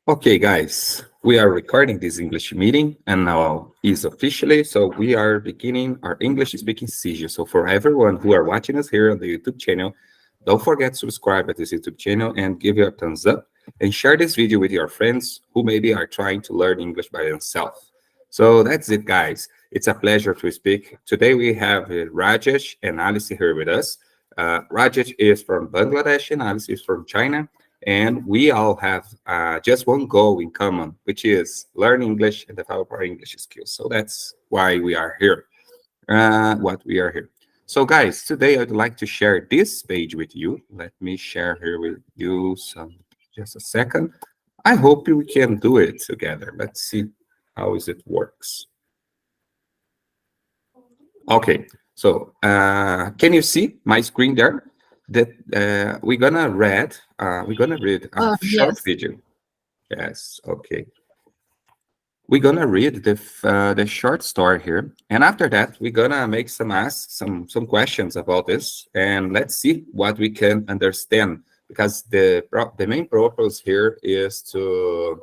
Okay, guys, we are recording this English meeting and now is officially, so we are beginning our English speaking seizure. So for everyone who are watching us here on the YouTube channel, don't forget to subscribe at this YouTube channel and give your thumbs up and share this video with your friends who maybe are trying to learn English by themselves. So that's it, guys. It's a pleasure to speak. Today we have Rajesh and Alice here with us. Rajesh is from Bangladesh and Alice is from China. And we all have just one goal in common, which is learn English and develop our English skills. So that's why we are here, what we are here. So guys, today I'd like to share this page with you. Let me share here with you just a second. I hope we can do it together. Let's see how is it works. Okay, so can you see my screen there? That we're gonna read a short Yes. video. Yes, okay. We're gonna read the short story here, and after that, we're gonna make some questions about this, and let's see what we can understand. Because the main purpose here is to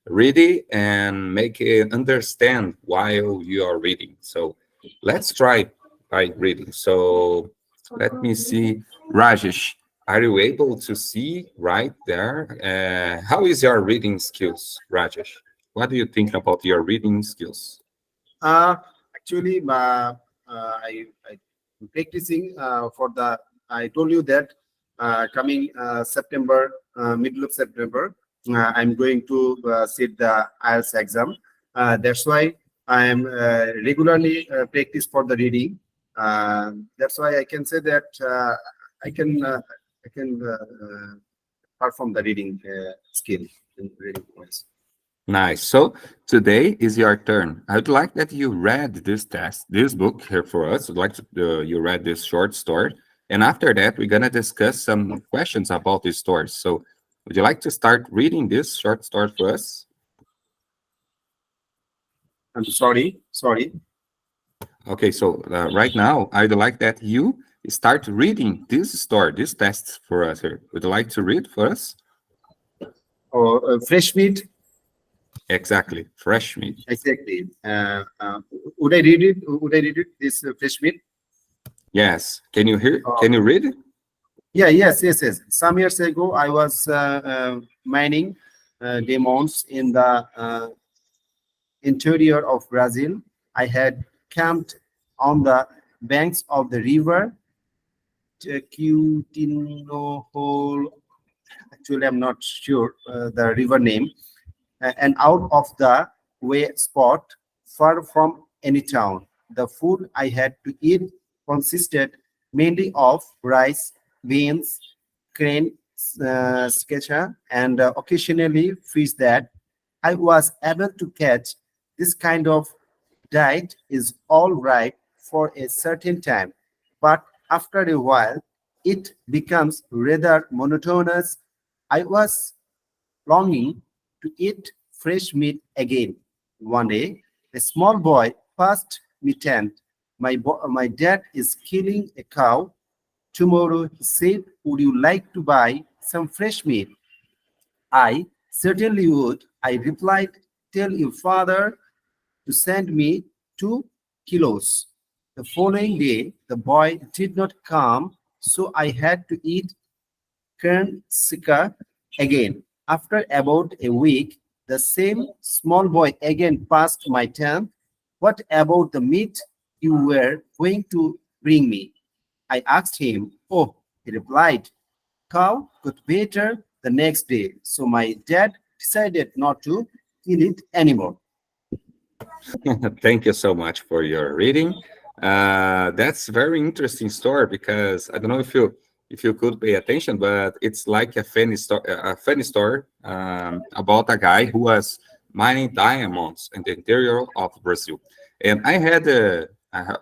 read it and make it understand while you are reading. So let's try by reading. So let me see, Rajesh. Are you able to see right there? How is your reading skills, Rajesh? What do you think about your reading skills? Uh, Actually, I'm practicing for the. I told you that coming September, middle of September, I'm going to sit the IELTS exam. That's why I am regularly practice for the reading. That's why I can say that I can uh, I can perform the reading skill in reading voice. Nice. So today is your turn. I'd like that you read this book here for us. I'd like to, you read this short story. And after that, we're going to discuss some questions about this story. So would you like to start reading this short story for us? I'm sorry. Okay, so right now, I'd like that you start reading this story, this text for us here. Would you like to read for us? Or fresh meat. Exactly, fresh meat. Exactly. Would I read it? Would I read it? This fresh meat? Yes. Can you hear? Uh, Can you read it? yeah, yes. Some years ago, I was mining diamonds in the interior of Brazil. I had camped on the banks of the river Tequitino. Actually, I'm not sure the river name. And out of the way spot, far from any town. The food I had to eat consisted mainly of rice, beans, crane, sketcher, and occasionally fish that I was able to catch. This kind of diet is all right for a certain time, but after a while, it becomes rather monotonous. I was longing to eat fresh meat again. One day, a small boy passed me tent. My dad is killing a cow. Tomorrow, he said, would you like to buy some fresh meat? I certainly would. I replied, tell your father to send me 2 kilos. The following day, the boy did not come, so I had to eat Kernska again. After about a week, the same small boy again passed my tent. What about the meat you were going to bring me? I asked him. Oh, he replied, cow got better the next day. So my dad decided not to kill it anymore. Thank you so much for your reading. That's very interesting story because I don't know if you could pay attention, but it's like a funny story about a guy who was mining diamonds in the interior of Brazil. And I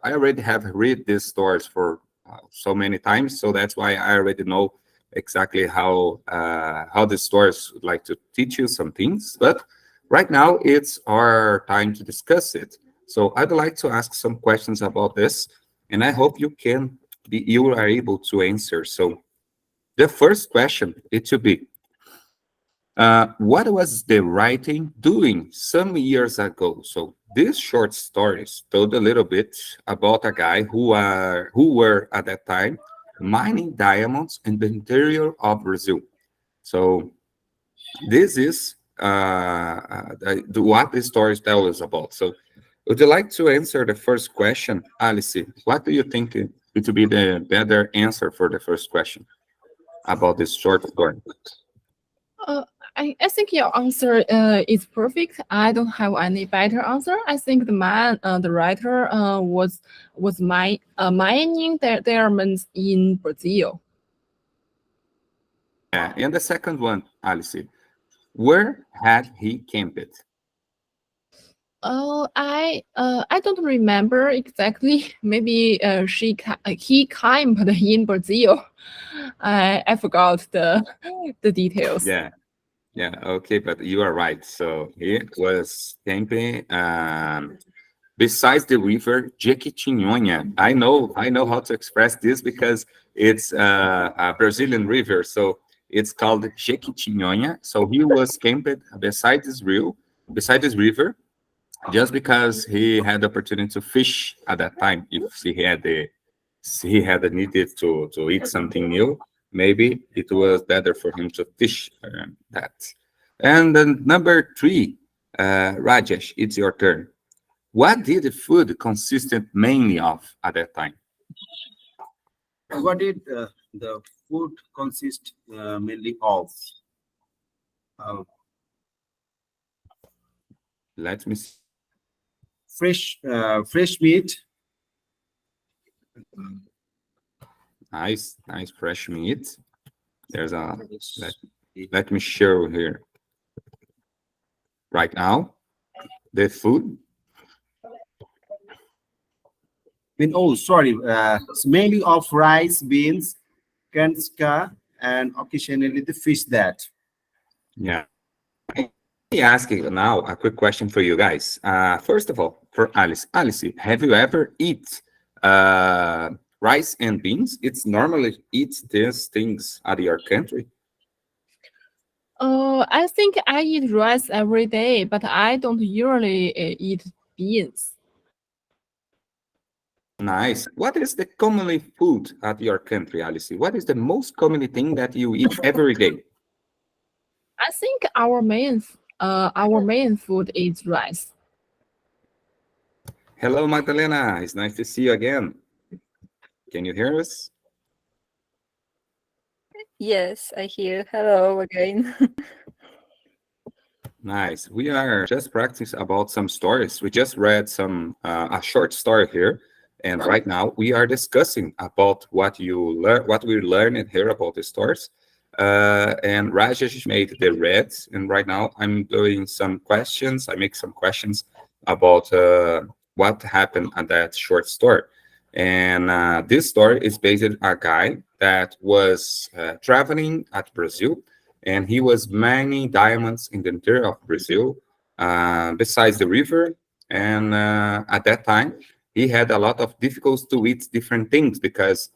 already have read these stories for so many times, so that's why I already know exactly how the stories would like to teach you some things. But right now, it's our time to discuss it. So I'd like to ask some questions about this, and I hope you are able to answer. So the first question it should be, What was the writing doing some years ago? So these short stories told a little bit about a guy who were at that time mining diamonds in the interior of Brazil. So this is what the stories tell us about. So would you like to answer the first question, Alice? What do you think it would be the better answer for the first question about this short story? Uh, I think your answer is perfect. I don't have any better answer. I think the writer, was mining their diamonds in Brazil. Yeah, and the second one, Alice, where had he camped? Oh, I don't remember exactly. Maybe he camped in Brazil. I forgot the details. Yeah, yeah, okay, but you are right. So he was camping besides the river Jequitinhonha. I know how to express this because it's a Brazilian river, so it's called Jequitinhonha. So he was camped beside this river, just because he had the opportunity to fish at that time. If he had the needed to eat something new, maybe it was better for him to fish that. And then number three, Rajesh, it's your turn. What did the food consisted mainly of at that time? What did the food consist mainly of? Uh, Let me see. fresh meat, Nice fresh meat. There's a let me show here right now the food. oh, sorry, it's mainly of rice, beans, kanska, and occasionally the fish that. Yeah. Let me ask you now a quick question for you guys. First of all, for Alice. Alice, have you ever eat rice and beans? It's normally eat these things at your country. I think I eat rice every day, but I don't usually eat beans. Nice. What is the commonly food at your country, Alice? What is the most commonly thing that you eat every day? I think our main food is rice. Hello, Magdalena. It's nice to see you again. Can you hear us? Yes, I hear. Hello again. Nice. We are just practicing about some stories. We just read a short story here, and right now we are discussing about what you learn, what we learned here about the stories. And Rajesh made the reads, and right now I'm doing some questions. I make some questions about what happened at that short story. And this story is based on a guy that was traveling at Brazil, and he was mining diamonds in the interior of Brazil, besides the river. And at that time, he had a lot of difficulties to eat different things because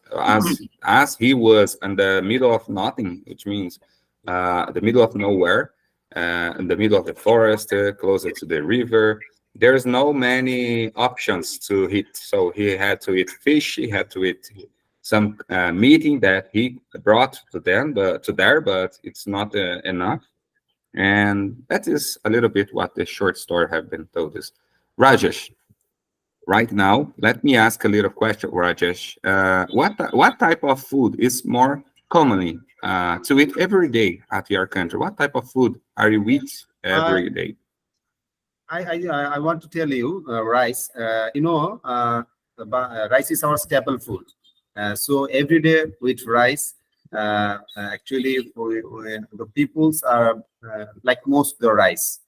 as he was in the middle of nothing, which means the middle of nowhere, in the middle of the forest, closer to the river. There's no many options to eat, so he had to eat fish. He had to eat some meeting that he brought to them, but to there, but it's not enough. And that is a little bit what the short story have been told us. Rajesh, right now, let me ask a little question, Rajesh. What type of food is more commonly to eat every day at your country? What type of food are you eat Uh, every day? I want to tell you, rice. Rice is our staple food. So every day with rice, actually, the peoples are like most the rice,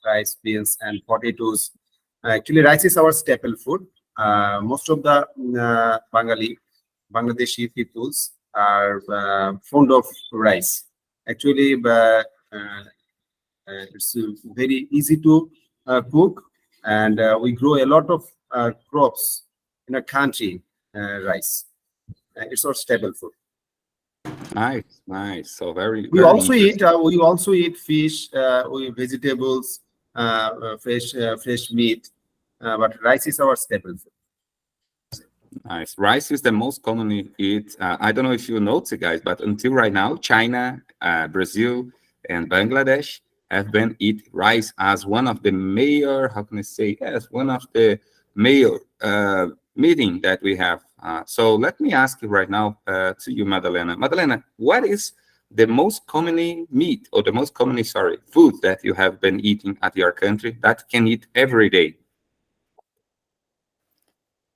beans, and potatoes. Actually, rice is our staple food. Most of the Bangladeshi peoples are fond of rice. Actually, it's very easy to cook, and we grow a lot of crops in a country. Rice, it's our staple food. Nice, nice. So very, We very also eat interesting. fish, with vegetables, fresh meat, but rice is our staple food. Nice. Rice is the most commonly eat. I don't know if you notice, guys, but until right now, China, Brazil, and Bangladesh have been eat rice as one of the major, how can I say, yes, one of the major meeting that we have. So let me ask you right now to you, Madalena. Madalena, what is the most commonly meat or the most commonly, sorry, food that you have been eating at your country that can eat every day?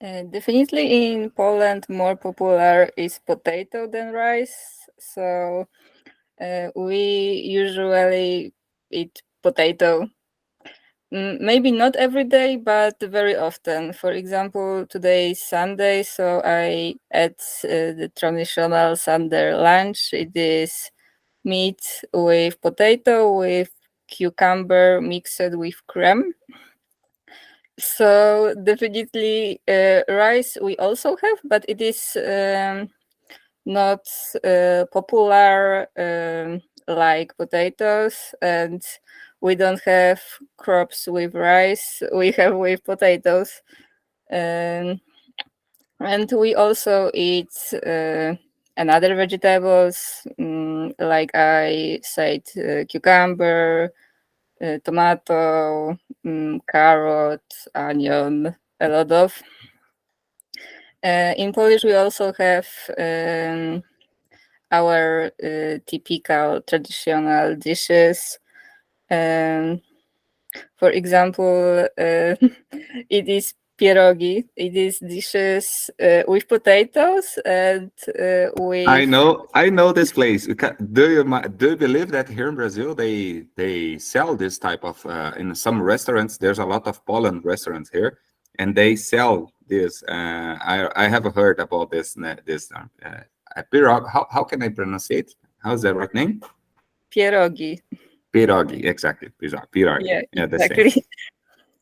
Definitely in Poland, more popular is potato than rice. So we usually eat potato. Maybe not every day, but very often. For example, today is Sunday, so I ate the traditional Sunday lunch. It is meat with potato, with cucumber mixed with cream. So definitely rice we also have, but it is not popular like potatoes, and we don't have crops with rice. We have with potatoes, um, and we also eat another vegetables, like I said, cucumber, tomato, carrot, onion, a lot of. In Polish, we also have our typical traditional dishes. Um, for example, it is pierogi. It is dishes with potatoes and with I know this place. Do you do you believe that here in Brazil they sell this type of in some restaurants? There's a lot of Poland restaurants here, and they sell this. I have heard about this pirog. How can I pronounce it? How's the right name? pierogi. Pirogi, exactly. Pirogi. Yeah, Yeah, the same. exactly.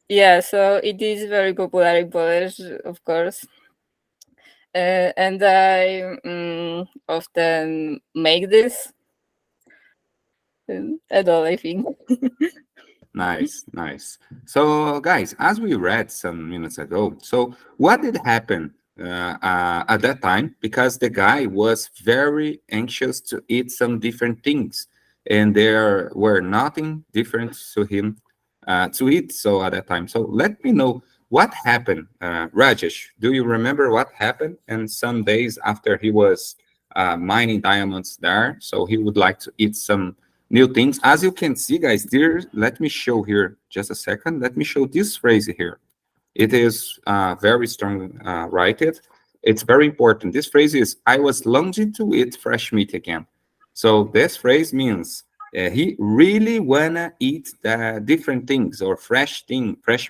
Yeah, so it is very popular in Polish, of course. And I often make this at all, I think. Nice, nice. So, guys, as we read some minutes ago, so what did happen at that time? Because the guy was very anxious to eat some different things, and there were nothing different to him to eat. So at that time, so let me know what happened, Rajesh. Do you remember what happened? And some days after he was mining diamonds there, so he would like to eat some new things. As you can see, guys, there, let me show here just a second. Let me show this phrase here. It is very strong, write it. It's very important. This phrase is, I was longing to eat fresh meat again. So this phrase means he really wanna eat the different things or fresh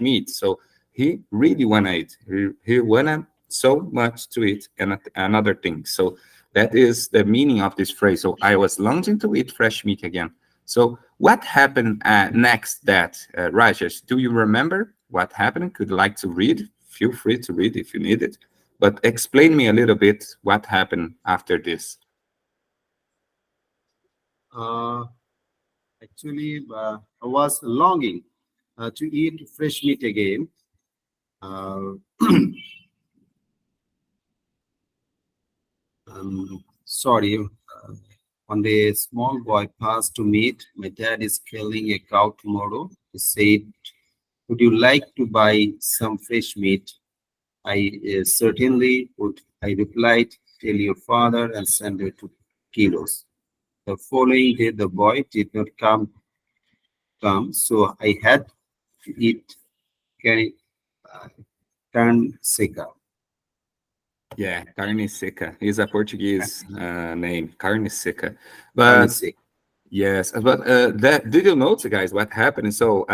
meat. So he really wanna eat. He wanna so much to eat and another thing. So that is the meaning of this phrase. So I was longing to eat fresh meat again. So what happened next that, Rajesh, do you remember what happened? Could you like to read? Feel free to read if you need it. But explain me a little bit what happened after this. Uh, Actually, I was longing to eat fresh meat again. Uh, Sorry, one day a small boy passed to meet. My dad is killing a cow tomorrow. He said, would you like to buy some fresh meat? I certainly would. I replied, tell your father and send it to kilos. The following day, the boy did not come, so I had to eat carne, uh, carne seca. Yeah, carne seca is a Portuguese name, carne seca. Carne But seca. yes, but that did you notice, guys, what happened? So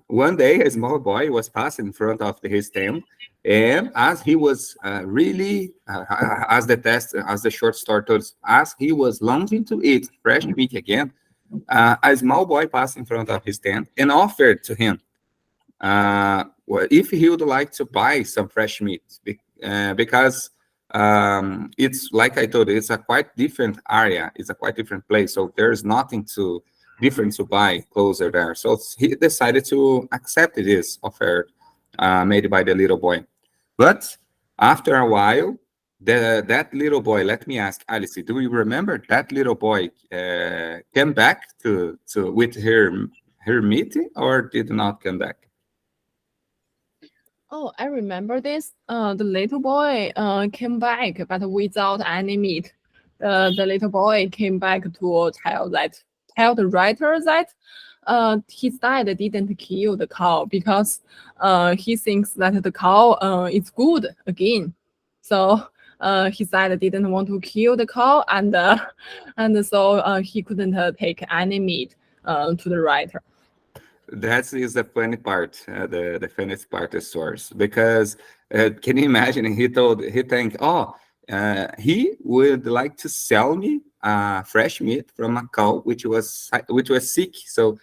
one day, a small boy was passing in front of his tent, and as he was really, as the test, as the short started, as he was longing to eat fresh meat again, a small boy passed in front of his tent and offered to him well, if he would like to buy some fresh meat, because it's like I told you, it's a quite different area. It's a quite different place. So there's nothing to different to buy closer there. So he decided to accept this offer made by the little boy. But after a while, that little boy, let me ask Alice, do you remember that little boy came back to with her meeting or did not come back? Oh, I remember this. The little boy came back, but without any meat. The little boy came back to tell the writer that his dad didn't kill the cow because he thinks that the cow is good again. So his dad didn't want to kill the cow, and so he couldn't take any meat to the writer. That is the funny part, the funniest part of the source, because can you imagine? He think, oh, he would like to sell me fresh meat from a cow which was sick. So,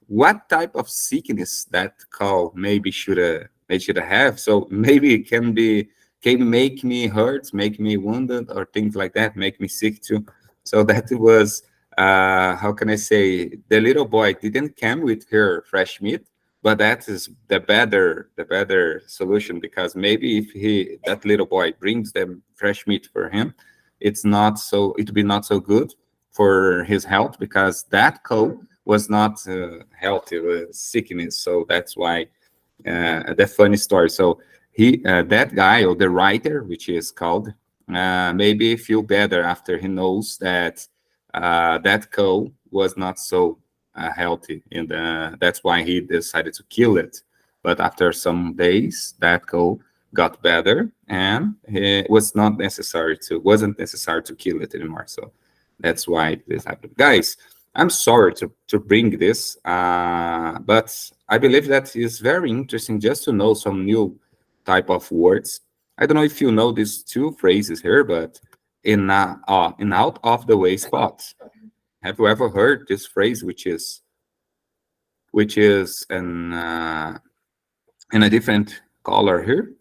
what type of sickness that cow maybe should have? So maybe it can make me hurt, make me wounded, or things like that, make me sick too. So that was how can I say, the little boy didn't come with her fresh meat, but that is the better solution, because maybe if that little boy brings them fresh meat for him, it'd be not so good for his health, because that cow was not healthy with sickness. So that's why the funny story. So that guy, or the writer, which is called, maybe feel better after he knows that that cow was not so healthy, and that's why he decided to kill it. But after some days, that cow got better, and it wasn't necessary to kill it anymore. So that's why this happened, guys. I'm sorry to bring this, but I believe that is very interesting just to know some new type of words. I don't know if you know these two phrases here, but in out of the way spot. Have you ever heard this phrase, which is in a different color here,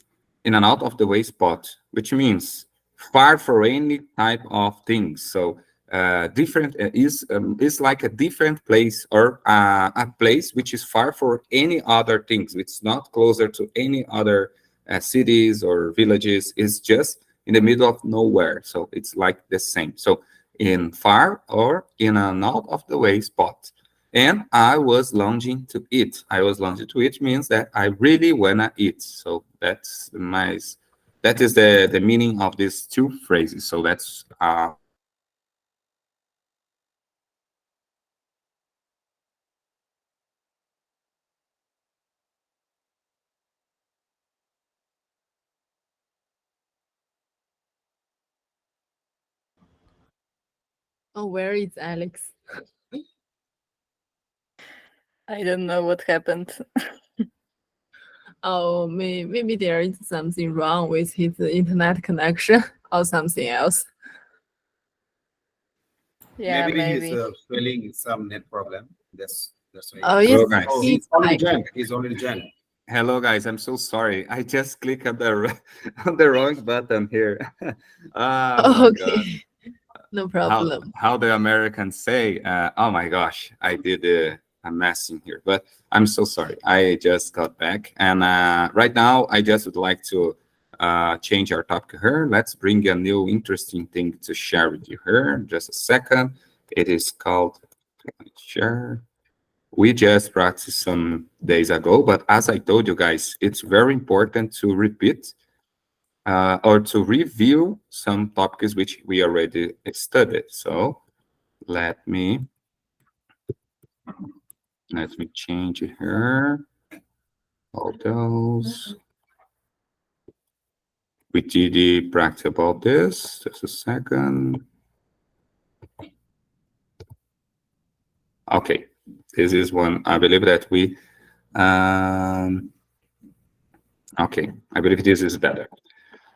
in an out of the way spot, which means far for any type of things. So different is like a different place, or a place which is far for any other things. It's not closer to any other cities or villages. It's just in the middle of nowhere. So it's like the same. So in far or in an out of the way spot. And I was longing to eat. I was longing to eat means that I really wanna eat. So that is the meaning of these two phrases. So that's Oh, where is Alex? I don't know what happened. Oh, maybe there is something wrong with his internet connection or something else. Yeah, Maybe he's maybe. feeling some net problem. That's why. Oh, hello yes, guys. Oh, he's he's already like, joined. He's already joined. Hello guys, I'm so sorry. I just clicked on the on the wrong button here. Oh my god. okay, no problem. How the Americans say, oh my gosh, I did a mess in here, but I'm so sorry. I just got back, and right now I just would like to change our topic here. Let's bring a new interesting thing to share with you here. Just a second. It is called share. We just practiced some days ago, but as I told you guys, it's very important to repeat or to review some topics which we already studied. So let me change it here. All those. We did practice about this. Just a second. Okay, this is one. I believe that we. Okay, I believe this is better.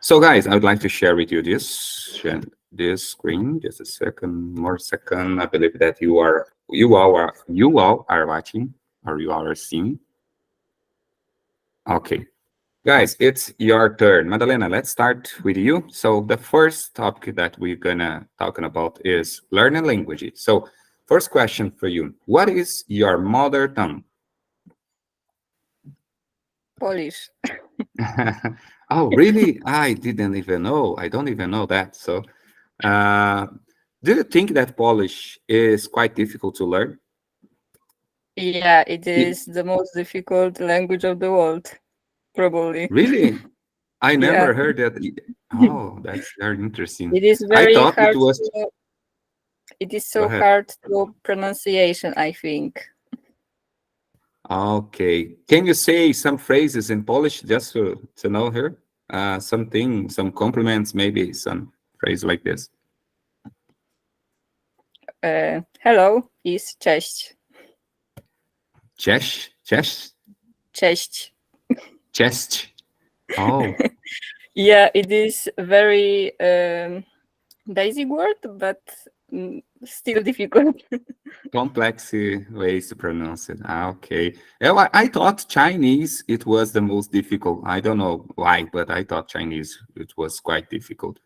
So, guys, I would like to share with you this screen. Just a second, more second. I believe that you all are watching, or you all are seeing. Okay. Guys, it's your turn. Madalena, let's start with you. So the first topic that we're gonna talking about is learning languages. So first question for you, what is your mother tongue? Polish. Oh, really? I didn't even know. I don't even know that. So uh, do you think that Polish is quite difficult to learn? Yeah, it It, is the most difficult language of the world, probably. really? I Yeah, never heard that. Oh, that's very interesting. it is I very thought it hard was. to, it is Go so ahead. hard to pronunciation, I think. Okay. Can you say some phrases in Polish just to know here? Something, some compliments, maybe some phrase like this. Hello is cześć. Cześć, cześć, Cześć. cześć. Oh, Yeah, it is very basic word, but still difficult. complex ways to pronounce it. Okay. Well, I thought Chinese it was the most difficult. I don't know why, but I thought Chinese it was quite difficult.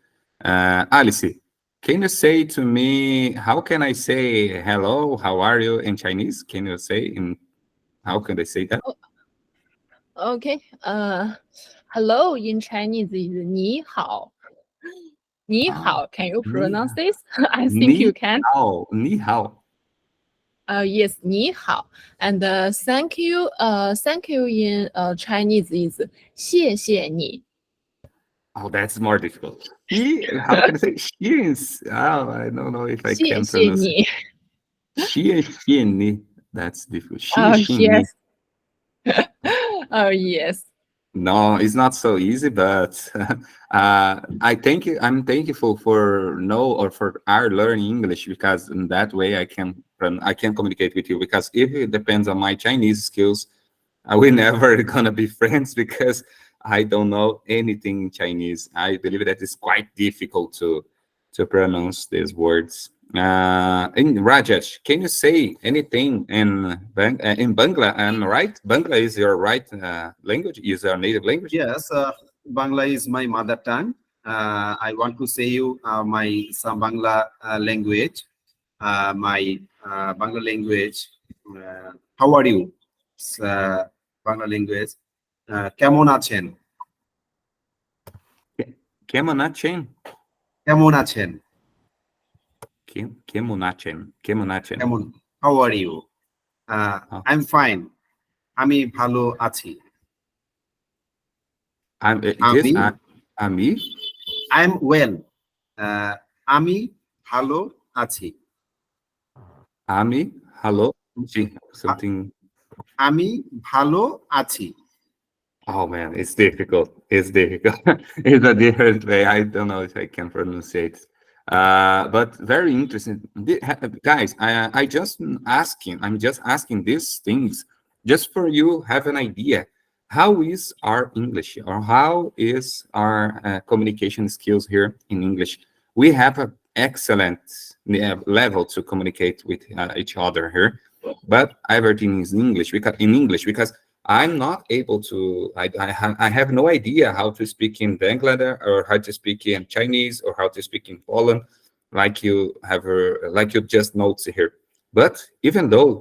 Alice, can you say to me how can I say hello, how are you in Chinese? Can you say in how can I say that? Okay. Hello in Chinese is 你好. 你 Ah, 好. Can you ni, pronounce this? I think ni you can. hao, ni hao. Yes, 你好. And thank you in Chinese is 谢谢你. Oh, that's more difficult. How can I say? Sheins. Oh, I don't know if I 谢 can 谢 pronounce it. 你. Xiexini. That's difficult. Oh, Xiexini. yes. Oh, yes. No, it's not so easy, but I thank you. I'm thankful for know or for our learning English because in that way I can communicate with you. Because if it depends on my Chinese skills, we never gonna be friends because I don't know anything in Chinese. I believe that it's quite difficult to pronounce these words. In Rajesh, can you say anything in Bangla? Am I right? Bangla is your right language, is your native language? Yes, Bangla is my mother tongue. I want to say you my some Bangla language. My Bangla language. How are you? Bangla language. কেমন আছেন? Kemonachen. কেমন আছেন? Kemonachen. Kemonachen. কেমন? How are you? Oh, I'm fine. আমি ভালো আছি. this আমি Ami. I'm well. আমি ভালো আছি. Ami. Hello. Gee, আ- something. আমি ভালো আছি. Oh man, it's difficult. It's difficult. It's a different way. I don't know if I can pronounce it. But very interesting. Guys, I just asking, I'm just asking these things just for you have an idea. How is our English or how is our communication skills here in English? We have an excellent level to communicate with each other here, but everything is in English because I'm not able to. I have no idea how to speak in Bangladesh or how to speak in Chinese or how to speak in Poland, like you have like you just notes here. But even though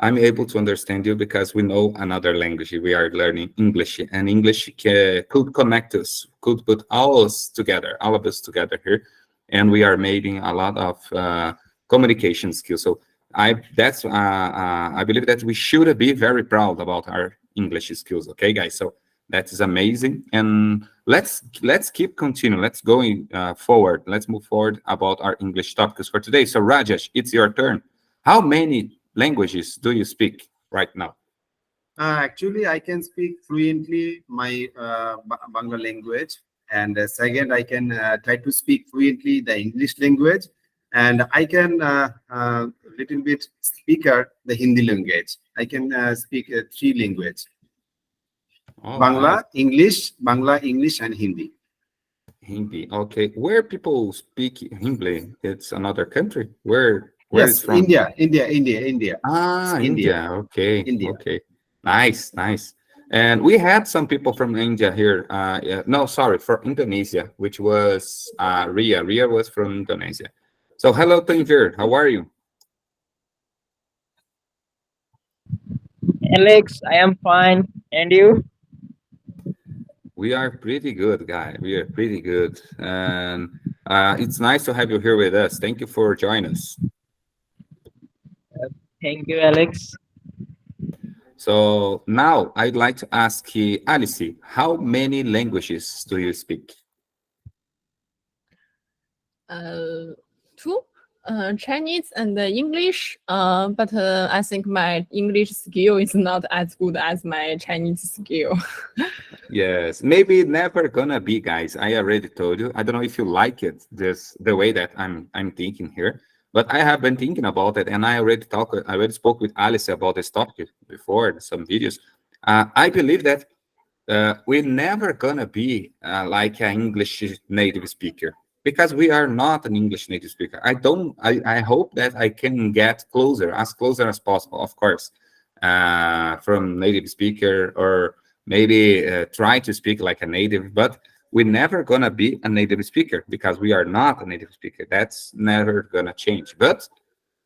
I'm able to understand you because we know another language, we are learning English, and English could connect us, could put all of us together here, and we are making a lot of communication skills. So I believe that we should be very proud about our English skills. Okay, guys. So that is amazing, and let's keep continuing. Let's going forward. Let's move forward about our English topics for today. So Rajesh, it's your turn. How many languages do you speak right now? Actually, I can speak fluently my Bangla language, and second, I can try to speak fluently the English language, and I can little bit speaker the Hindi language. I can speak three language: Oh, nice. Bangla, English, and Hindi. Hindi. Okay, where people speak Hindi? It's another country. Where it's Yes, from? India. It's Ah, India, India. Okay, India. okay. Nice, nice. And we had some people from India here. Yeah, no, sorry, for Indonesia, which was Ria. Ria was from Indonesia. So hello, Tanvir. How are you? Alex, I am fine. And you? We are pretty good, guy. We are pretty good. And it's nice to have you here with us. Thank you for joining us. Thank you, Alex. So now I'd like to ask you, Alice, how many languages do you speak? Two, Chinese and English. But I think my English skill is not as good as my Chinese skill. Yes, maybe never gonna be, guys. I already told you. I don't know if you like it, this the way that I'm thinking here, but I have been thinking about it, and I already spoke with Alice about this topic before in some videos. I believe that we're never gonna be like an English native speaker because we are not an English native speaker. I hope that I can get closer as possible, of course, from native speaker, or maybe try to speak like a native, but we're never gonna be a native speaker because we are not a native speaker. That's never gonna change. But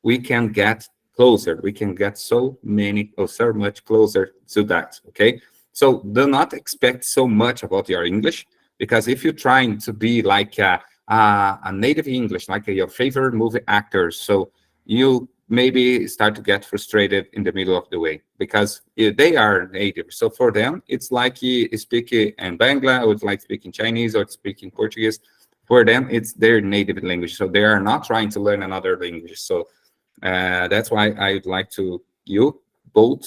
we can get closer. We can get so many or so much closer to that. Okay. So do not expect so much about your English, because if you're trying to be like a native English, like your favorite movie actors, so you maybe start to get frustrated in the middle of the way because they are native. So for them, it's like you speak in Bangla, or it's like speaking Chinese, or speaking Portuguese. For them, it's their native language. So they are not trying to learn another language. So that's why I'd like to you both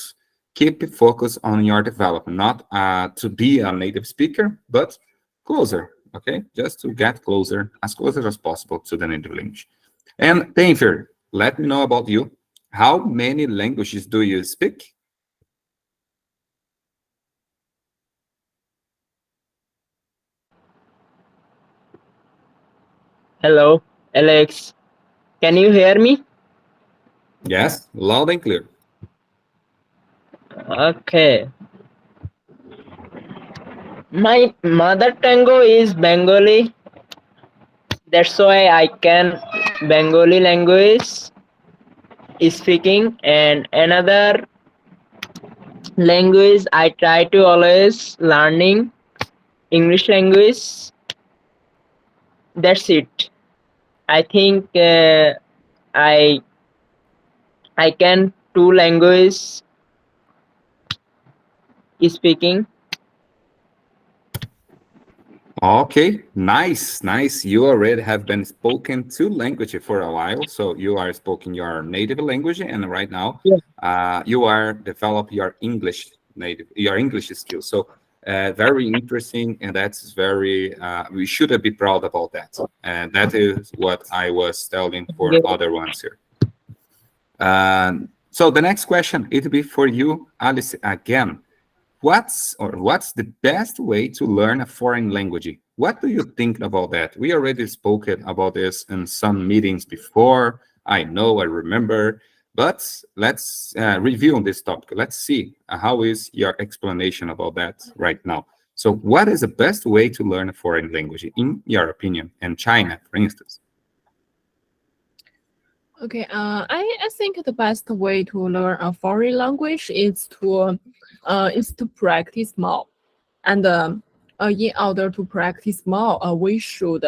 keep focus on your development, not to be a native speaker, but closer, okay? Just to get closer as possible to the native language. And Tainfer, let me know about you. How many languages do you speak? Hello, Alex. Can you hear me? Yes, loud and clear. Okay. My mother tongue is Bengali. That's why I can Bengali language speaking, and another language I try to always learning English language. That's it. I think I I can two language speaking. Okay, nice. You already have been spoken two languages for a while, so you are speaking your native language, and right now, Yeah. you are develop your English skills. So, very interesting, and that's very. We should be proud about that, and that is what I was telling for Yeah. other ones here. So the next question, it'll be for you, Alice, again. What's the best way to learn a foreign language? What do you think about that? We already spoke about this in some meetings before. I know, I remember, but let's review on this topic. Let's see how is your explanation about that right now. So what is the best way to learn a foreign language in your opinion? And China, for instance. Okay, I think the best way to learn a foreign language is to practice more, and in order to practice more, we should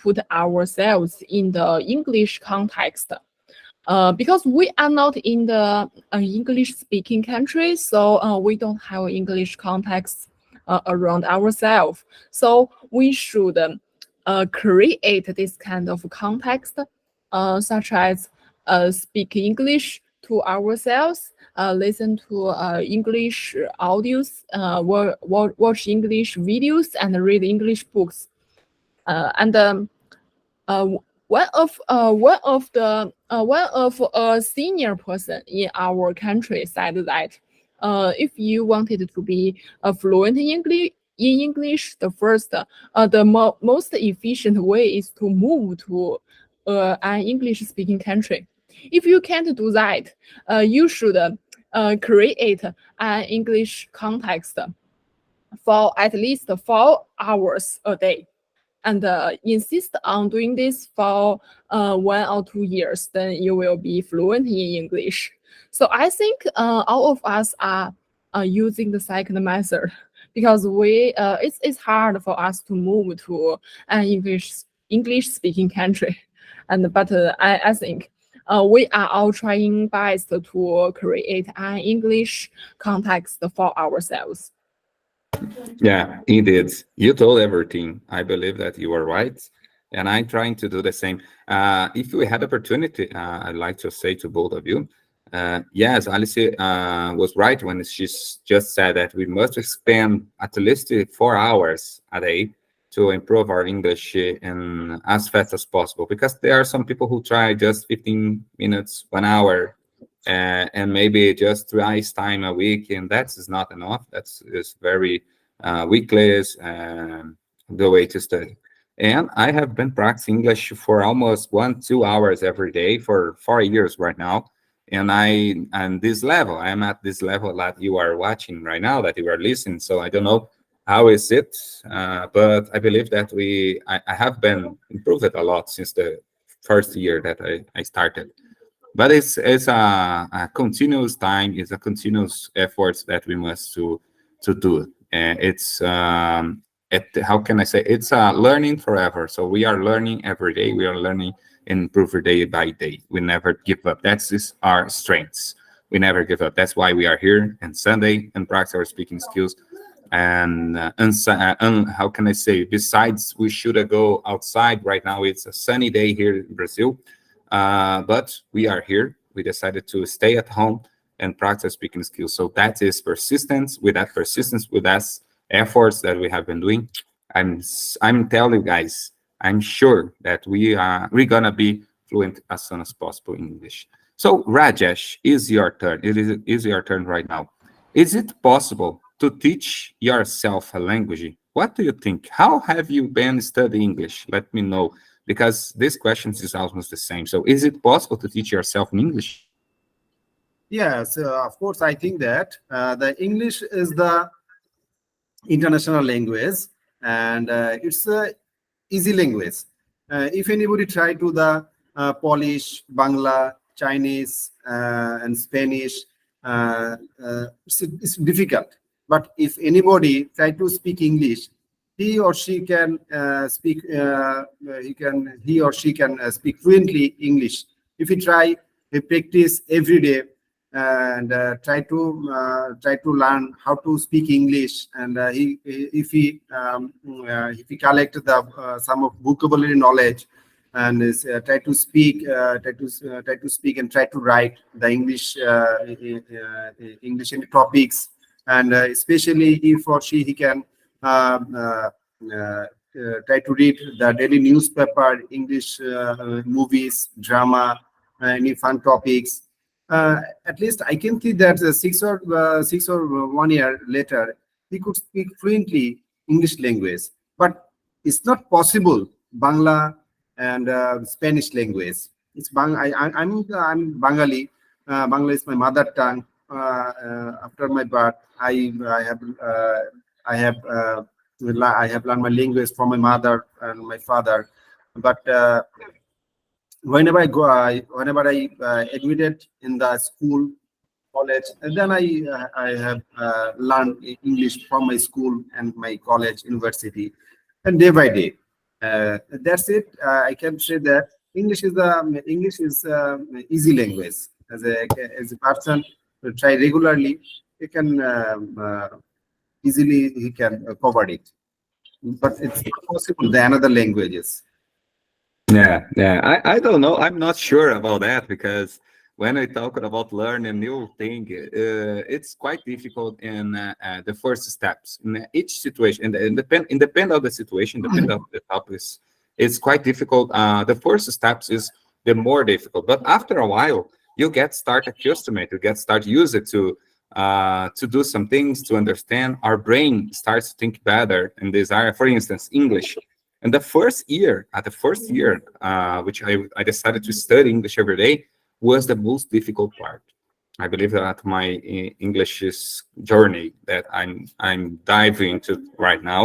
put ourselves in the English context. Because we are not in the English-speaking country, so we don't have English context around ourselves. So we should create this kind of context, such as speak English to ourselves, listen to English audios, watch English videos, and read English books. And uh, one of a senior person in our country said that if you wanted to be fluent in English, the most efficient way is to move to an English speaking country. If you can't do that, you should create an English context for at least 4 hours a day, and insist on doing this for 1 or 2 years, then you will be fluent in English. So I think all of us are using the second method because it's hard for us to move to an English speaking country, and but I think we are all trying best to create an English context for ourselves. Yeah, indeed. You told everything. I believe that you are right. And I'm trying to do the same. If we had opportunity, I'd like to say to both of you, yes, Alice was right when she just said that we must spend at least 4 hours a day to improve our English in as fast as possible. Because there are some people who try just 15 minutes, 1 hour, and maybe just twice time a week, and that's not enough. That's is very weakless the way to study. And I have been practicing English for almost 1-2 hours every day for 4 years right now. And I'm this level. I'm at this level that you are watching right now, that you are listening. So I don't know how is it, but I believe that I have been improved a lot since the first year that I started. But it's a continuous time. It's a continuous efforts that we must to do. And it's how can I say? It's learning forever. So we are learning every day. We are learning and improve day by day. We never give up. That's is our strengths. We never give up. That's why we are here on Sunday and practice our speaking skills. And how can I say? Besides, we should go outside right now. It's a sunny day here in Brazil, but we are here. We decided to stay at home and practice speaking skills. So that is persistence. With that persistence, with that efforts that we have been doing, I'm telling you guys, I'm sure that we're gonna be fluent as soon as possible in English. So Rajesh, is your turn. It is your turn right now. Is it possible to teach yourself a language? What do you think? How have you been studying English? Let me know, because this question is almost the same. So is it possible to teach yourself in English? Yes, of course, I think that the English is the international language, and it's a easy language. If anybody try to the Polish, Bangla, Chinese, and Spanish, it's difficult. But if anybody try to speak English, he or she can he or she can speak fluently English. If he try, he practice every day and try to learn how to speak English. And if he collect the some of vocabulary knowledge and is try to speak and try to write the English English in the topics, and especially if or she he can try to read the daily newspaper, English movies, drama, any fun topics. At least I can see that 6 or 1 year later, he could speak fluently English language. But it's not possible Bangla and Spanish language. I'm Bengali. Bangla is my mother tongue. After my birth, I have learned my language from my mother and my father. But whenever I admitted in the school, college, and then I have learned English from my school and my college, university, and day by day. That's it. I can say that English is easy language. As a person to try regularly, he can easily cover it. But it's not possible the another languages. Yeah. I don't know. I'm not sure about that, because when I talk about learning new thing, it's quite difficult in the first steps in each situation. And depend of the situation, depend of the topics, it's quite difficult. The first steps is the more difficult, but after a while, you start accustomed, you start used to do some things, to understand. Our brain starts to think better in this area. For instance, English. And the first year, which I decided to study English every day, was the most difficult part. I believe that my English journey that I'm diving into right now.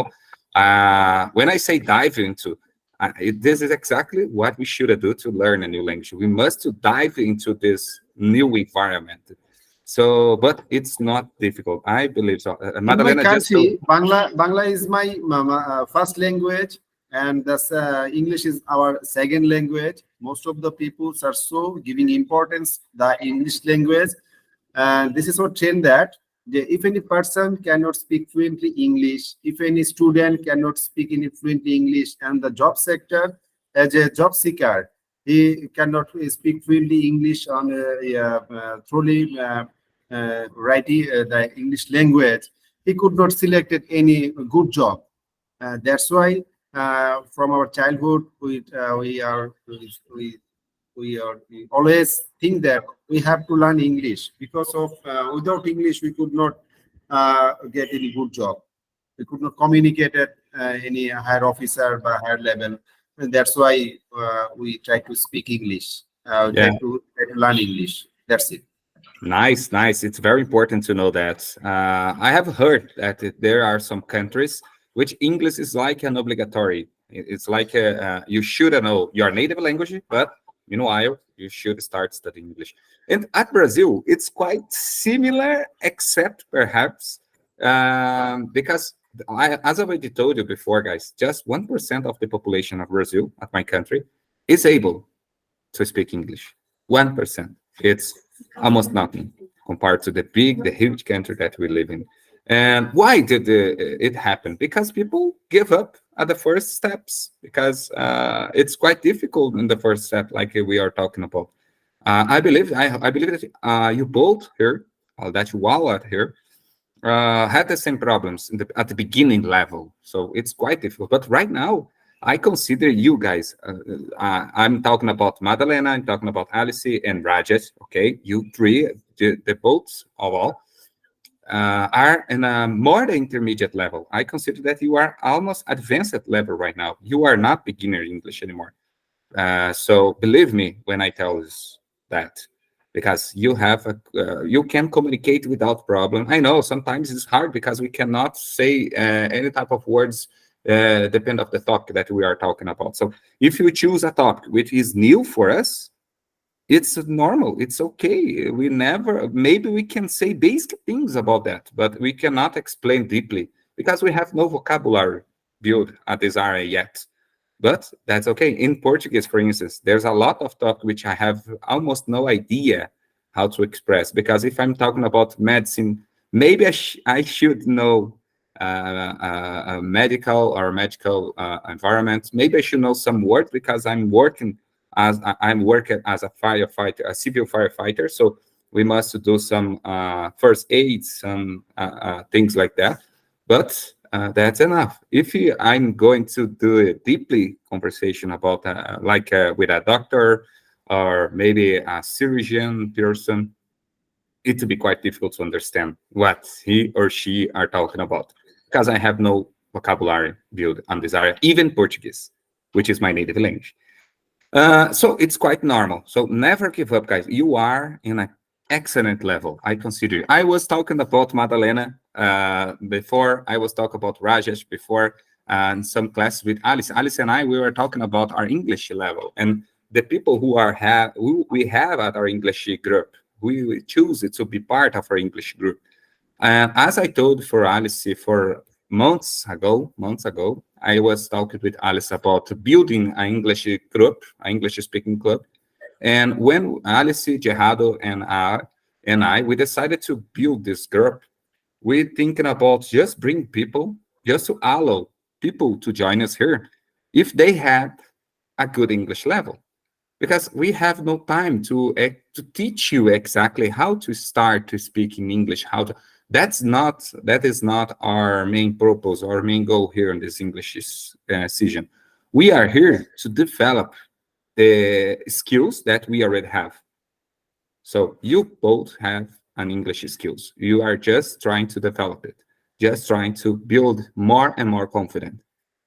When I say dive into, this is exactly what we should do to learn a new language. We must to dive into this new environment. So, but it's not difficult. I believe so. In my Madalena just told. country, Bangla is my first language, and that's English is our second language. Most of the people are so giving importance the English language, and this is what trend that if any person cannot speak fluently English, if any student cannot speak in fluently English, and the job sector as a job seeker, he cannot speak fluently English on truly writing the English language, he could not selected any good job. That's why from our childhood we always think that we have to learn English because of without English we could not get any good job. We could not communicate at any higher officer by higher level. And that's why we try to speak English. Yeah. Try to learn English. That's it. Nice, nice. It's very important to know that. I have heard that there are some countries which English is like an obligatory. It's like you should know your native language, but meanwhile, you should start studying English. And at Brazil, it's quite similar, except perhaps because as I already told you before, guys, just 1% of the population of Brazil, at my country, is able to speak English. 1%. It's almost nothing compared to the huge country that we live in. And why did it happen? Because people give up at the first steps, because it's quite difficult in the first step, like we are talking about. I believe that you both here, that you all out here, had the same problems at the beginning level. So it's quite difficult. But right now, I consider you guys, I'm talking about Madalena, I'm talking about Alice and Rajesh, okay? You three, the both of all, are in a more intermediate level. I consider that you are almost advanced level right now. You are not beginner English anymore. So believe me when I tell you that, because you have you can communicate without problem. I know sometimes it's hard because we cannot say any type of words depend of the topic that we are talking about. So if you choose a topic which is new for us, it's normal, it's okay. Maybe we can say basic things about that, but we cannot explain deeply because we have no vocabulary built at this area yet. But that's okay. In Portuguese, for instance, there's a lot of talk which I have almost no idea how to express, because if I'm talking about medicine, maybe I should know a medical environment. Maybe I should know some words because I'm working as a firefighter, a civil firefighter. So we must do some first aid, some things like that. But that's enough. If I'm going to do a deeply conversation about with a doctor or maybe a surgeon person, it will be quite difficult to understand what he or she are talking about, because I have no vocabulary built on this area, even Portuguese, which is my native language. So it's quite normal. So never give up, guys. You are in an excellent level, I consider. I was talking about Madalena before. I was talking about Rajesh before, and some classes with Alice. Alice and I, we were talking about our English level and the people who we have at our English group. We choose it to be part of our English group. And as I told for Alice for months ago, I was talking with Alice about building an English group, an English-speaking club. And when Alice, Gerardo, and I, we decided to build this group, we're thinking about just bring people, just to allow people to join us here if they had a good English level. Because we have no time to teach you exactly how to start to speak in English, that is not our main purpose, our main goal here in this English session. We are here to develop the skills that we already have. So you both have an English skills. You are just trying to develop it, just trying to build more and more confident.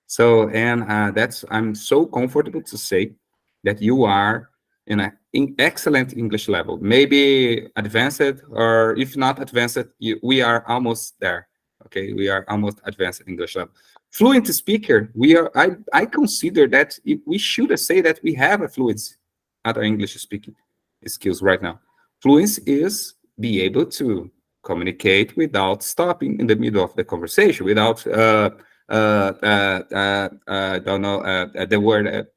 So, and I'm so comfortable to say that you are in an excellent English level, maybe advanced, or if not advanced, we are almost there. Okay, we are almost advanced English level. Fluent speaker, we are. I consider that we should say that we have a fluency at our English speaking skills right now. Fluency is be able to communicate without stopping in the middle of the conversation, without don't know the word.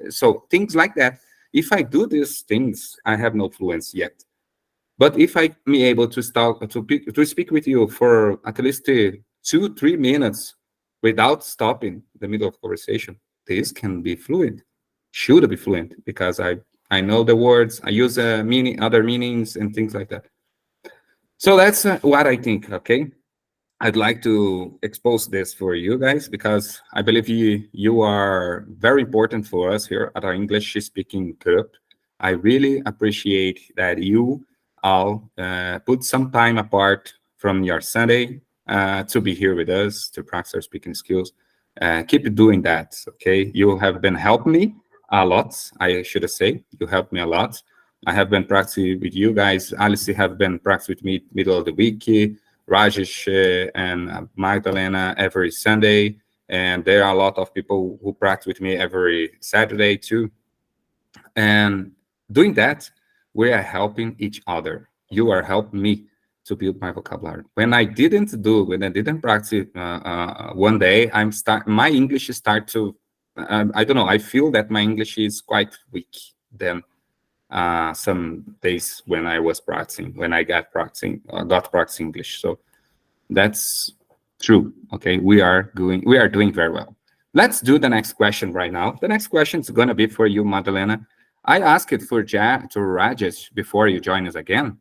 So things like that. If I do these things, I have no fluency yet. But if I be able to start to speak with you for at least 2-3 minutes without stopping the middle of conversation, this can be fluent. Should be fluent because I know the words. I use other meanings and things like that. So that's what I think. Okay. I'd like to expose this for you guys because I believe you are very important for us here at our English speaking group. I really appreciate that you all put some time apart from your Sunday to be here with us to practice our speaking skills. Keep doing that, okay? You have been helping me a lot, I should say. You helped me a lot. I have been practicing with you guys. Alice have been practicing with me middle of the week. Rajesh and Magdalena every Sunday, and there are a lot of people who practice with me every Saturday too. And doing that, we are helping each other. You are helping me to build my vocabulary. When I didn't practice one day, my English start to, I don't know, I feel that my English is quite weak then. Some days when I was practicing, when I got practicing English. So that's true. Okay, we are doing very well. Let's do the next question right now. The next question is gonna be for you, Madalena. I asked it to Rajesh before you join us again.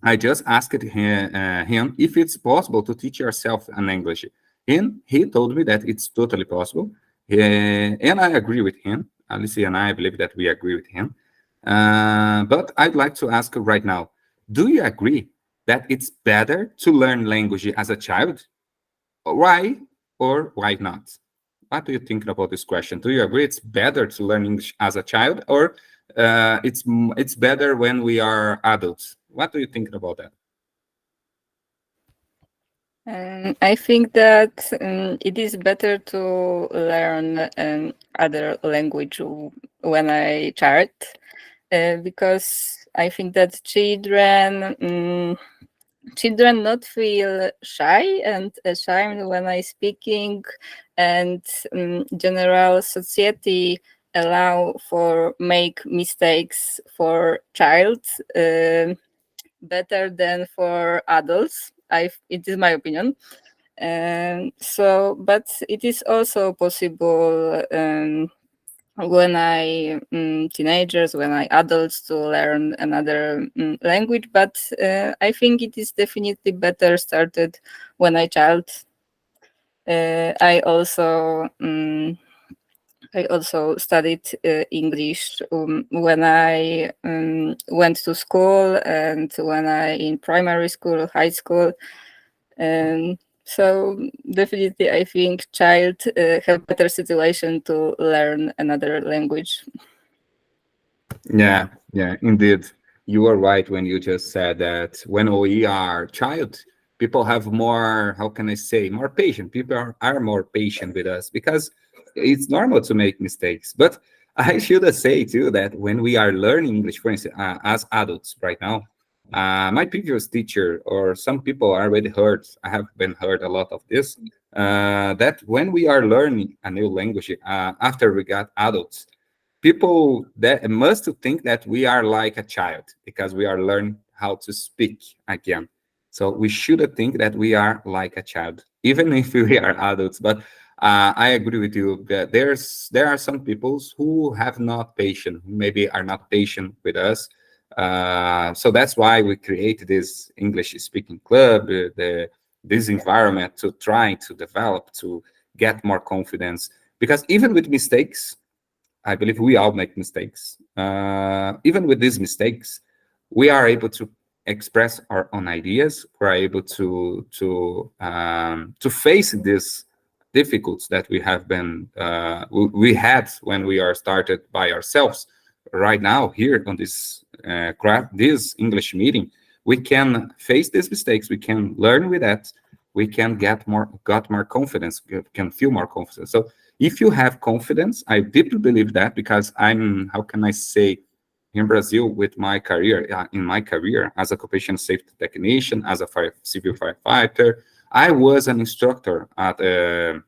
I just asked him if it's possible to teach yourself an English, and he told me that it's totally possible. And I agree with him. Alicia and I believe that we agree with him. But I'd like to ask right now, do you agree that it's better to learn language as a child? Why or why not? What do you think about this question? Do you agree it's better to learn English as a child, or it's better when we are adults? What do you think about that? I think that it is better to learn other language when I child. Because I think that children not feel shy and ashamed when I speaking, and general society allow for make mistakes for child better than for adults. It is my opinion. But it is also possible when I teenagers, when I adults to learn another language, but I think it is definitely better started when I child. I also studied English when I went to school and when I in primary school, high school. So definitely, I think child have better situation to learn another language. Yeah, indeed. You are right when you just said that when we are child, people have more, how can I say, more patient. People are more patient with us because it's normal to make mistakes. But I should say too that when we are learning English, for instance, as adults right now, my previous teacher or some people already heard, I have been heard a lot of this, that when we are learning a new language after we got adults, people that must think that we are like a child because we are learning how to speak again. So we should think that we are like a child, even if we are adults. But I agree with you that there are some people who have not patient, who maybe are not patient with us. So that's why we create this English speaking club, this environment to try to develop, to get more confidence. Because even with mistakes, I believe we all make mistakes. Even with these mistakes, we are able to express our own ideas. We're able to face these difficulties that we have been we had when we are started by ourselves. right now here on this English meeting, we can face these mistakes. We can learn with that. We can got more confidence. Can feel more confidence. So if you have confidence, I deeply believe that, because I'm, how can I say, in Brazil with my career, in my career as a occupational safety technician, as a civil firefighter, I was an instructor at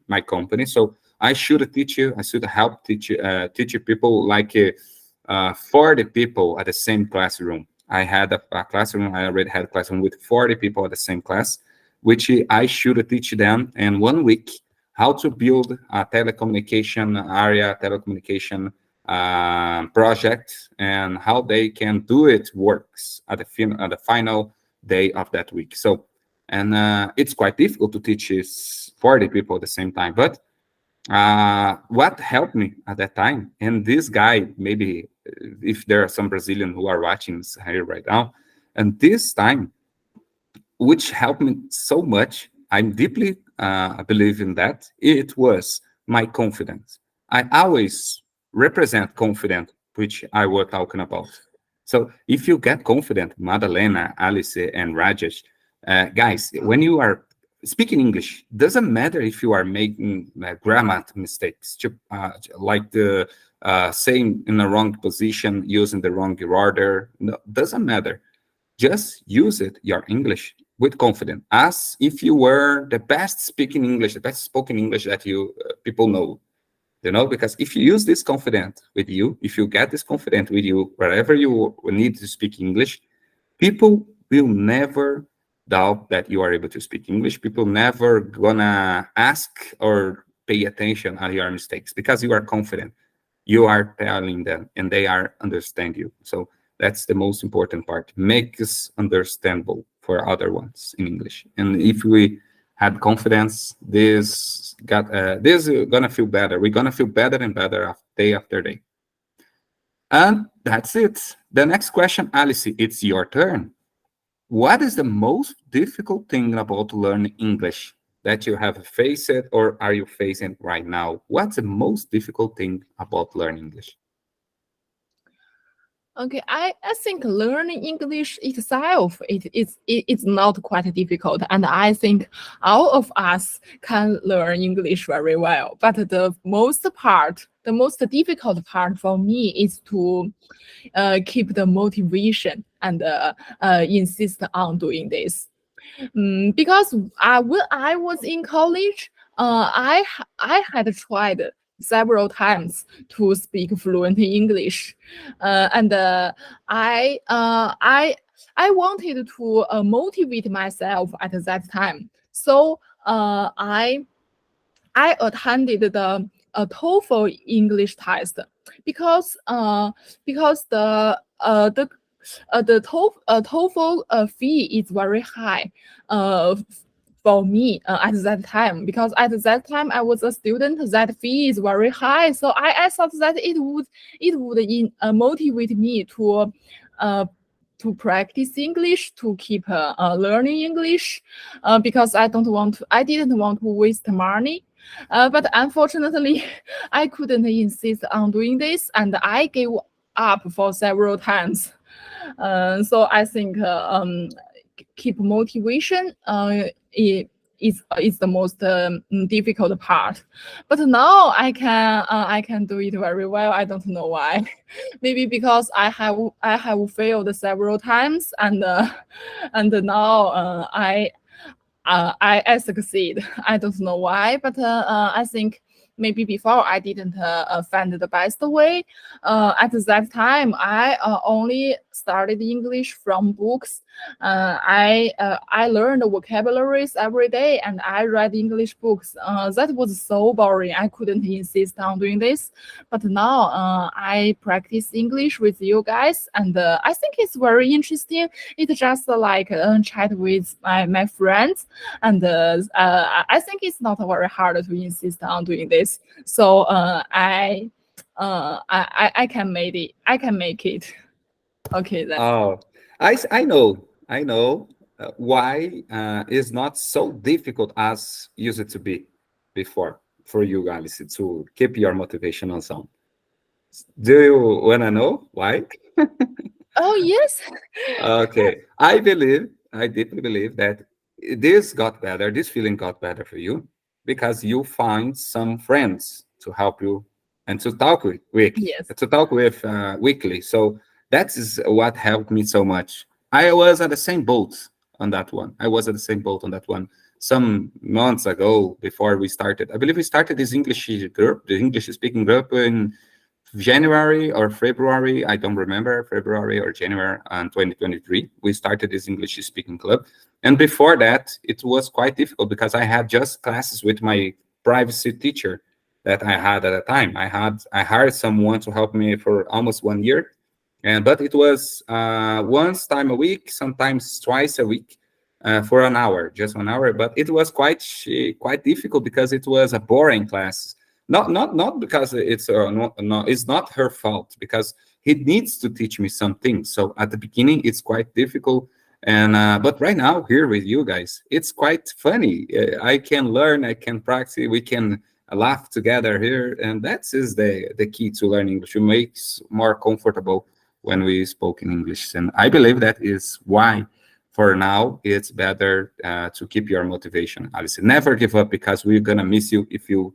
my company. So I should teach you. I should help teach you people like 40 people at the same classroom. I had a classroom. I already had a classroom with 40 people at the same class, which I should teach them in 1 week how to build a telecommunication area, telecommunication project, and how they can do it works at the final day of that week. So, and it's quite difficult to teach 40 people at the same time. But what helped me at that time, and this guy, maybe if there are some Brazilians who are watching here right now, and this time, which helped me so much, I'm deeply believe in that, it was my confidence. I always represent confident, which I was talking about. So if you get confident, Madalena, Alice, and Rajesh, guys, when you are speaking English, doesn't matter if you are making grammar mistakes, like the saying in the wrong position, using the wrong order. No, doesn't matter. Just use it, your English, with confidence, as if you were the best speaking English, the best spoken English that you people know. Because if you use this confident with you, if you get this confident with you, wherever you need to speak English, people will never doubt that you are able to speak English. People never gonna ask or pay attention on your mistakes, because you are confident. You are telling them, and they are understand you. So that's the most important part. Make us understandable for other ones in English. And if we had confidence, this is gonna feel better. We're gonna feel better and better day after day. And that's it. The next question, Alice, it's your turn. What is the most difficult thing about learning English that you have faced or are you facing right now? What's the most difficult thing about learning English? Okay, I think learning English itself it's not quite difficult, and I think all of us can learn English very well. But the most difficult part for me is to keep the motivation and insist on doing this. Because when I was in college, I had tried several times to speak fluent English, and I wanted to motivate myself at that time. So I attended the TOEFL English test because the TOEFL fee is very high for me at that time, because at that time I was a student. That fee is very high, so I thought that it would motivate me to practice English, to keep learning English, because I didn't want to waste money. But unfortunately, I couldn't insist on doing this, and I gave up for several times. So I think keep motivation is the most difficult part. But now I can do it very well. I don't know why. Maybe because I have failed several times, and now I succeed. I don't know why, but I think maybe before I didn't find the best way. At that time, I only started English from books. I learned vocabularies every day, and I read English books. That was so boring. I couldn't insist on doing this. But now I practice English with you guys, and I think it's very interesting. It's just like chat with my friends, and I think it's not very hard to insist on doing this. So I can make it. I can make it. Okay, then. Oh, I know why it's not so difficult as used to be before for you, Alice, to keep your motivation on sound. Do you wanna know why? Oh yes. Okay, I deeply believe that this feeling got better for you because you find some friends to help you and Yes. to talk with weekly. So that is what helped me so much. I was at the same boat on that one. I was at the same boat on that one some months ago before we started. I believe we started this English group, the English speaking group in January or February, I don't remember, February or January 2023, we started this English speaking club. And before that, it was quite difficult because I had just classes with my privacy teacher that I had at the time. I hired someone to help me for almost 1 year. But it was once time a week, sometimes twice a week, for an hour, just 1 hour. But it was quite difficult because it was a boring class, not because it's not her fault, because he needs to teach me something. So at the beginning it's quite difficult, and but right now here with you guys it's quite funny. I can learn, I can practice, we can laugh together here, and that is the key to learning English. It makes more comfortable when we spoke in English, and I believe that is why for now it's better to keep your motivation. Obviously never give up, because we're gonna miss you if you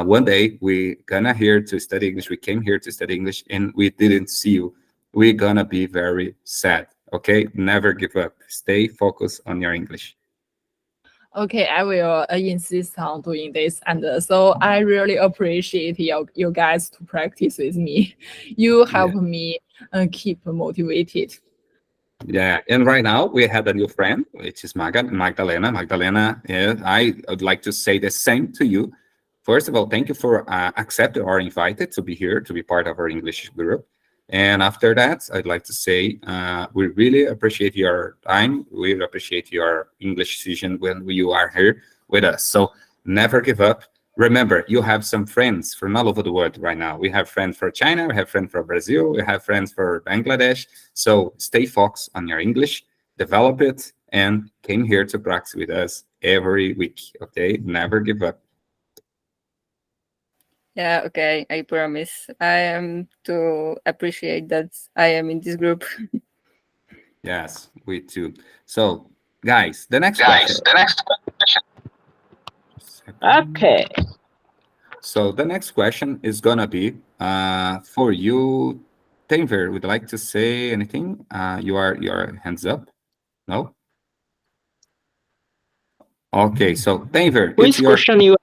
one day we gonna here to study English. We came here to study English and we didn't see you. We're gonna be very sad. Okay, never give up. Stay focused on your English. Okay, I will insist on doing this, and so I really appreciate you guys to practice with me. You help me keep motivated. Yeah, and right now we had a new friend, which is Magdalena. Magdalena, yeah, I would like to say the same to you. First of all, thank you for accepting or invited to be here to be part of our English group. And after that, I'd like to say we really appreciate your time. We appreciate your English session when you are here with us. So never give up. Remember, you have some friends from all over the world right now. We have friends from China, we have friends from Brazil, we have friends from Bangladesh. So stay focused on your English, develop it, and came here to practice with us every week. Okay, never give up. Yeah, okay, I promise. I am to appreciate that I am in this group. Yes, we too. So, guys, the next question. Okay. So the next question is gonna be for you, Denver. Would you like to say anything? Your hands up. No. Okay, so Denver, it's Which your question you?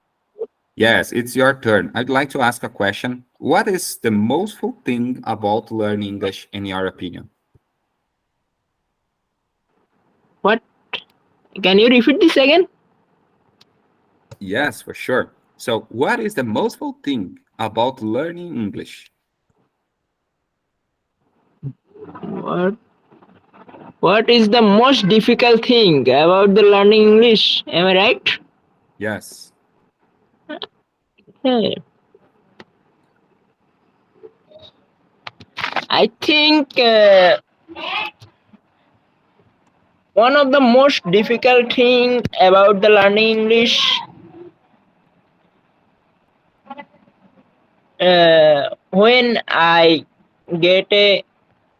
yes, it's your turn. I'd like to ask a question. What is the most fun thing about learning English in your opinion? What? Can you repeat this again? Yes, for sure. So, what is the most fun thing about learning English? What? What is the most difficult thing about the learning English? Am I right? Yes. Hey, I think one of the most difficult thing about the learning English get a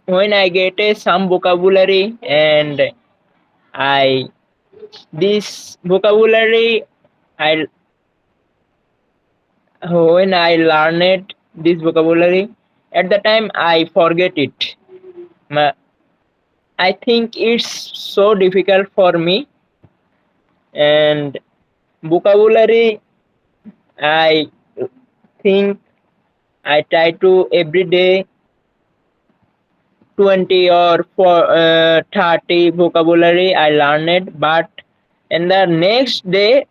when I get a some vocabulary, and I this vocabulary I when I learn it this vocabulary, at the time I forget it. Ma- I think it's so difficult for me, and vocabulary I think I try to every day 20 or 30 vocabulary I learn it, but in the next day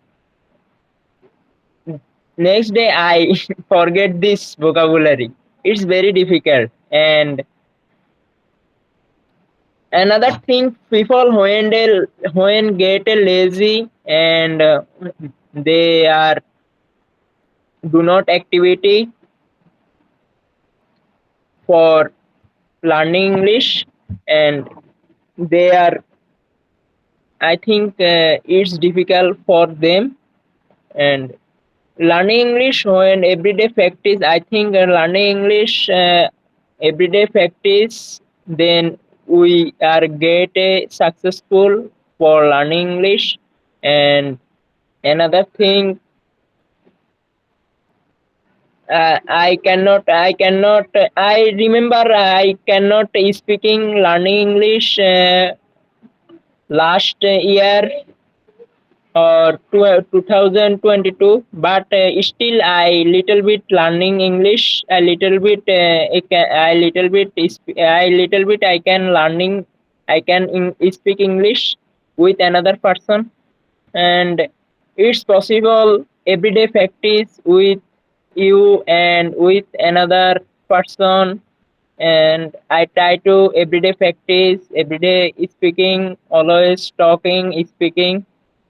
I forget this vocabulary. It's very difficult. And another thing, people when get lazy, and they are do not activity for learning English, and they are, I think it's difficult for them, and learning English when everyday practice. I think learning English everyday practice, then we are get successful for learning English. And another thing, I remember I cannot speaking learning English last year or 2022, but still I little bit learning English, a little bit I can learning, I can speak English with another person. And it's possible everyday practice with you and with another person. And I try to everyday practice, everyday speaking, always talking, speaking,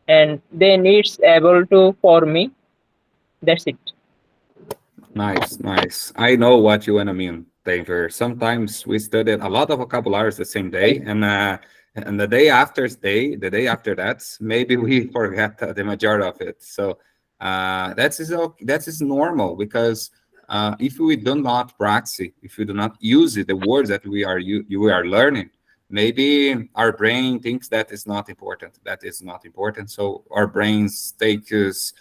and then it's able to for me. That's it. Nice, nice. I know what you want to mean, David. Sometimes we studied a lot of vocabularies the same day, and the day after that, maybe we forget the majority of it. So that is normal because if we do not practice, if we do not use it, the words that we are learning, maybe our brain thinks that is not important. That is not important. So our brains take us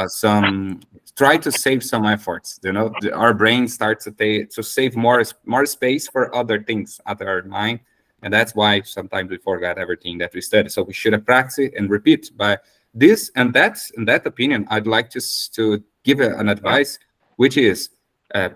some try to save some efforts. Our brain starts to save more space for other things at our mind, and that's why sometimes we forget everything that we study. So we should have practice and repeat. By this and that's in that opinion, I'd like to give an advice, which is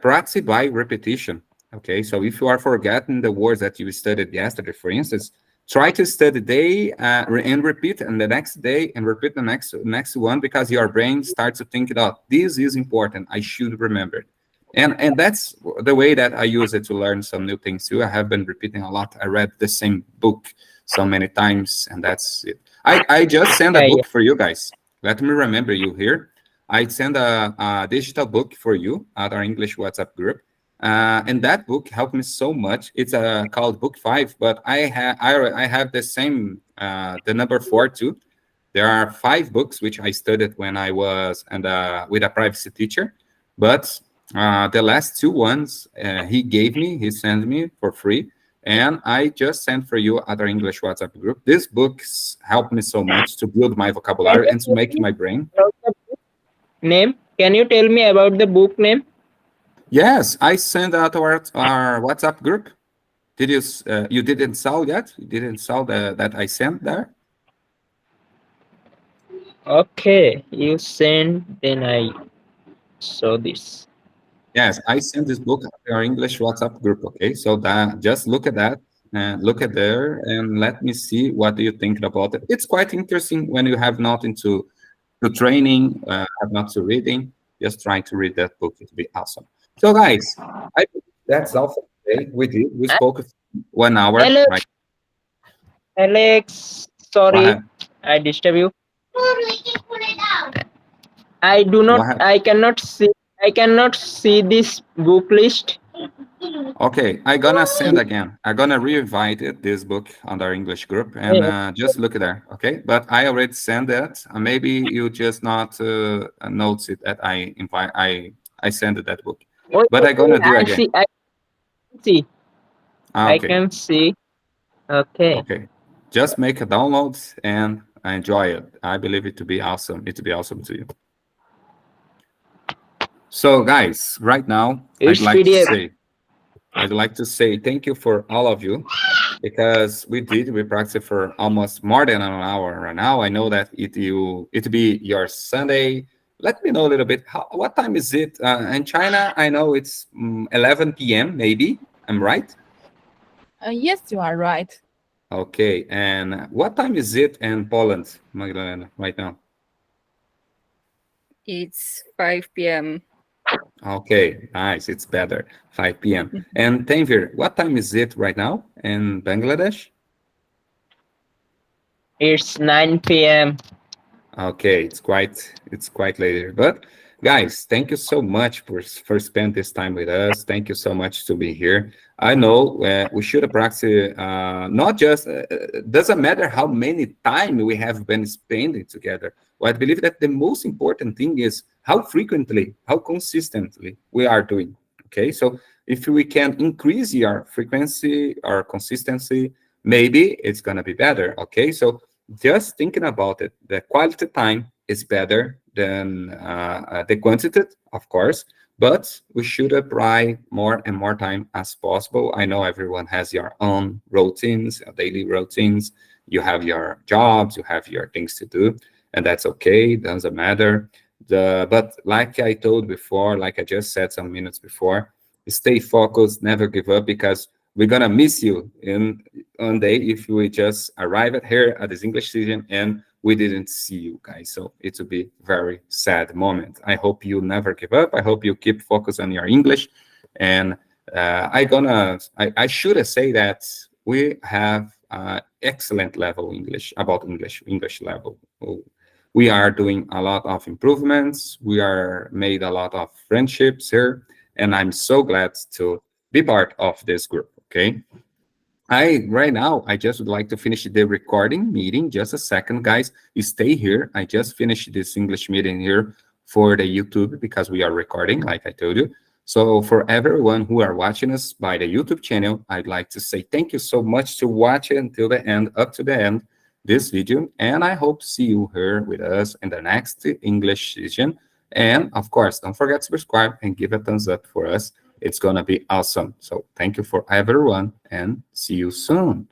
practice by repetition. Okay, so if you are forgetting the words that you studied yesterday, for instance, try to study day and repeat, and the next day and repeat the next one, because your brain starts to think about this is important. I should remember it, and that's the way that I use it to learn some new things too. I have been repeating a lot. I read the same book so many times, and that's it. I just sent a Yeah, yeah. book for you guys. Let me remember you here. I sent a digital book for you at our English WhatsApp group. And that book helped me so much. It's called Book 5, but I have the same the number 4 too. There are 5 books which I studied when I was with a privacy teacher, but the last 2 ones he sent me for free, and I just sent for you at our English WhatsApp group. These books helped me so much to build my Can vocabulary you and to tell make me my brain. about the book name? Can you tell me about the book name? Yes, I sent out our WhatsApp group. Did you didn't saw yet? You didn't saw that I sent there? Okay, you send, then I saw this. Yes, I sent this book to our English WhatsApp group. Okay, so that just look at that and look at there and let me see what do you think about it. It's quite interesting when you have nothing to training, have not to reading. Just trying to read that book. It'd be awesome. So guys, I that's all for today. We A- spoke 1 hour, right? Alex, Alex, Go sorry, ahead. I disturb you. Go ahead. I cannot see this book list. Okay, I gonna send again. I gonna re-invite it, this book on our English group, and just look there. Okay, but I already sent that. Maybe you just not notice it that I sent it that book, Oh, but I gonna do I again. see, I see, I Okay, can see. Okay. okay. Just make a download and enjoy it. I believe it to be awesome. It to be awesome to you. So, guys, right now It's PDF. I'd like to say thank you for all of you, because we practiced for almost more than an hour right now. I know that it be your Sunday. Let me know a little bit. What time is it in China? I know it's 11 p.m. maybe. I'm right. Yes, you are right. Okay, and what time is it in Poland, Magdalena, right now? It's 5 p.m. Okay, nice. It's better. 5 p.m. And Tanvir, what time is it right now in Bangladesh? It's 9 p.m. Okay, it's quite later. But guys, thank you so much for spending this time with us. Thank you so much to be here. I know we should practice not just doesn't matter how many time we have been spending together. Well, I believe that the most important thing is how frequently, how consistently we are doing. Okay, so if we can increase your frequency or consistency, maybe it's gonna be better. Okay, so just thinking about it, the quality time is better than the quantity, of course, but we should apply more and more time as possible. I know everyone has your own routines, daily routines. You have your jobs, you have your things to do, and that's okay. Doesn't matter. But like I told before, like I just said some minutes before, stay focused, never give up, because we're gonna miss you in one day if we just arrive at here at this English season and we didn't see you guys. So it will be very sad moment. I hope you never give up. I hope you keep focused on your English. And I should say that we have excellent level English level. We are doing a lot of improvements. We are made a lot of friendships here, and I'm so glad to be part of this group. Okay. Right now, I just would like to finish the recording meeting. Just a second, guys. You stay here. I just finished this English meeting here for the YouTube because we are recording, like I told you. So for everyone who are watching us by the YouTube channel, I'd like to say thank you so much to watch it until the end, up to the end, this video. And I hope to see you here with us in the next English session. And of course, don't forget to subscribe and give a thumbs up for us. It's going to be awesome. So thank you for everyone and see you soon.